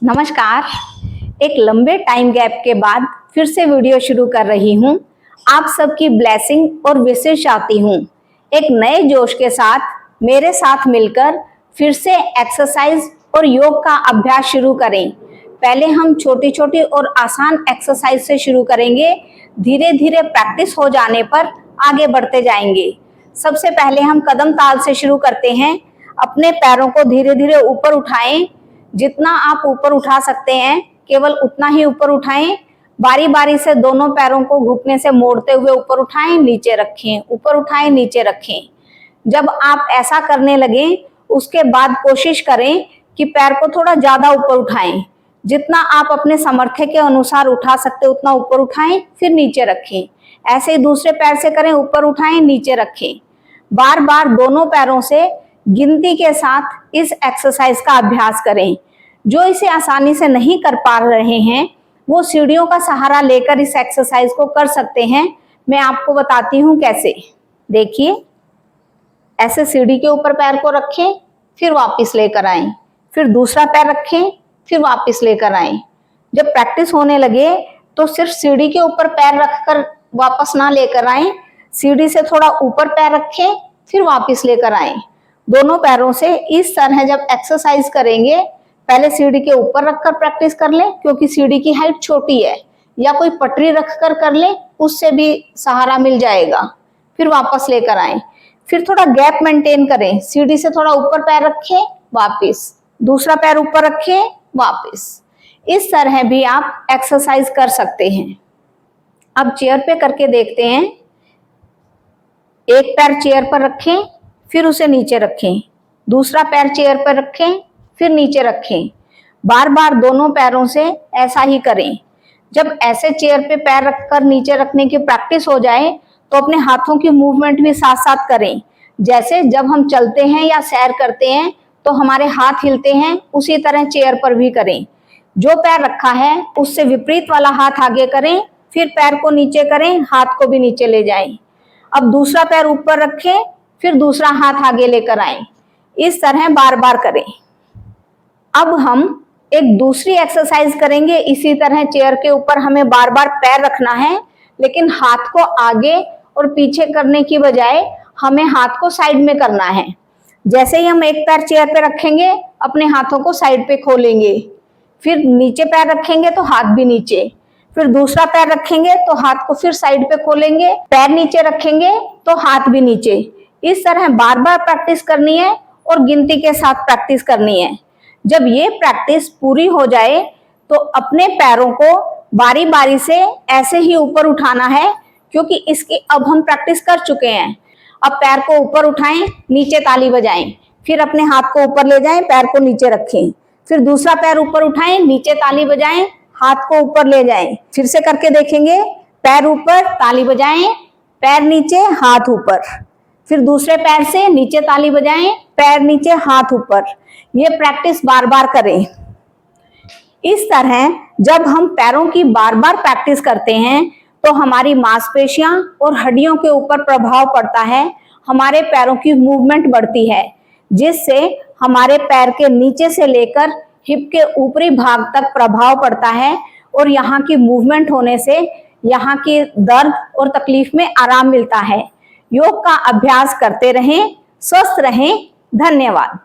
नमस्कार। एक लंबे टाइम गैप के बाद फिर से वीडियो शुरू कर रही हूँ। आप सबकी ब्लेसिंग और विशेष चाहती हूँ। एक नए जोश के साथ मेरे साथ मिलकर फिर से एक्सरसाइज और योग का अभ्यास शुरू करें। पहले हम छोटी छोटी और आसान एक्सरसाइज से शुरू करेंगे। धीरे धीरे प्रैक्टिस हो जाने पर आगे बढ़ते जाएंगे। सबसे पहले हम कदम ताल से शुरू करते हैं। अपने पैरों को धीरे धीरे ऊपर उठाएं। जितना आप ऊपर उठा सकते हैं केवल उतना ही ऊपर उठाएं। बारी बारी से दोनों पैरों को घुटने से मोड़ते हुए ऊपर उठाएं, नीचे रखें, ऊपर उठाएं, नीचे रखें। जब आप ऐसा करने लगे उसके बाद कोशिश करें कि पैर को थोड़ा ज्यादा ऊपर उठाएं। जितना आप अपने सामर्थ्य के अनुसार उठा सकते उतना ऊपर उठाएं, फिर नीचे रखें। ऐसे ही दूसरे पैर से करें, ऊपर उठाएं, नीचे रखें। बार बार दोनों पैरों से गिनती के साथ इस एक्सरसाइज का अभ्यास करें। जो इसे आसानी से नहीं कर पा रहे हैं वो सीढ़ियों का सहारा लेकर इस एक्सरसाइज को कर सकते हैं। मैं आपको बताती हूँ कैसे। देखिए, ऐसे सीढ़ी के ऊपर पैर को रखें, फिर वापस लेकर आएं, फिर दूसरा पैर रखें, फिर वापस लेकर आएं। जब प्रैक्टिस होने लगे तो सिर्फ सीढ़ी के ऊपर पैर रखकर वापस ना लेकर आएं, सीढ़ी से थोड़ा ऊपर पैर रखें, फिर वापस लेकर आएं। दोनों पैरों से इस तरह जब एक्सरसाइज करेंगे, पहले सीढ़ी के ऊपर रखकर प्रैक्टिस कर लें क्योंकि सीढ़ी की हाइट छोटी है, या कोई पटरी रखकर कर लें, उससे भी सहारा मिल जाएगा। फिर वापस लेकर आएं, फिर थोड़ा गैप मेंटेन करें। सीढ़ी से थोड़ा ऊपर पैर रखें, वापस, दूसरा पैर ऊपर रखें, वापस। इस तरह भी आप एक्सरसाइज कर सकते हैं। अब चेयर पे करके देखते हैं। एक पैर चेयर पर रखें, फिर उसे नीचे रखें, दूसरा पैर चेयर पर रखें, फिर नीचे रखें। बार बार दोनों पैरों से ऐसा ही करें। जब ऐसे चेयर पे पैर रखकर नीचे रखने की प्रैक्टिस हो जाए तो अपने हाथों की मूवमेंट भी साथ साथ करें। जैसे जब हम चलते हैं या सैर करते हैं तो हमारे हाथ हिलते हैं, उसी तरह चेयर पर भी करें। जो पैर रखा है उससे विपरीत वाला हाथ आगे करें, फिर पैर को नीचे करें, हाथ को भी नीचे ले जाएं। अब दूसरा पैर ऊपर रखें, फिर दूसरा हाथ आगे लेकर आएं। इस तरह बार बार करें। अब हम एक दूसरी एक्सरसाइज करेंगे। इसी तरह चेयर के ऊपर हमें बार बार पैर रखना है, लेकिन हाथ को आगे और पीछे करने की बजाय हमें हाथ को साइड में करना है। जैसे ही हम एक पैर चेयर पे रखेंगे, अपने हाथों को साइड पे खोलेंगे, फिर नीचे पैर रखेंगे तो हाथ भी नीचे, फिर दूसरा पैर रखेंगे तो हाथ को फिर साइड पे खोलेंगे, पैर नीचे रखेंगे तो हाथ भी नीचे। इस तरह बार बार प्रैक्टिस करनी है और गिनती के साथ प्रैक्टिस करनी है। जब ये प्रैक्टिस पूरी हो जाए तो अपने पैरों को बारी बारी से ऐसे ही ऊपर उठाना है, क्योंकि इसकी अब हम प्रैक्टिस कर चुके हैं। अब पैर को ऊपर उठाएं, नीचे ताली बजाएं, फिर अपने हाथ को ऊपर ले जाएं, पैर को नीचे रखें, फिर दूसरा पैर ऊपर उठाएं, नीचे ताली बजाएं, हाथ को ऊपर ले जाएं। फिर से करके देखेंगे। पैर ऊपर, ताली बजाएं, पैर नीचे, हाथ ऊपर, फिर दूसरे पैर से नीचे ताली बजाएं, पैर नीचे, हाथ ऊपर। ये प्रैक्टिस बार बार करें। इस तरह जब हम पैरों की बार बार प्रैक्टिस करते हैं तो हमारी मांसपेशियां और हड्डियों के ऊपर प्रभाव पड़ता है। हमारे पैरों की मूवमेंट बढ़ती है, जिससे हमारे पैर के नीचे से लेकर हिप के ऊपरी भाग तक प्रभाव पड़ता है, और यहाँ की मूवमेंट होने से यहाँ की दर्द और तकलीफ में आराम मिलता है। योग का अभ्यास करते रहें, स्वस्थ रहें। धन्यवाद।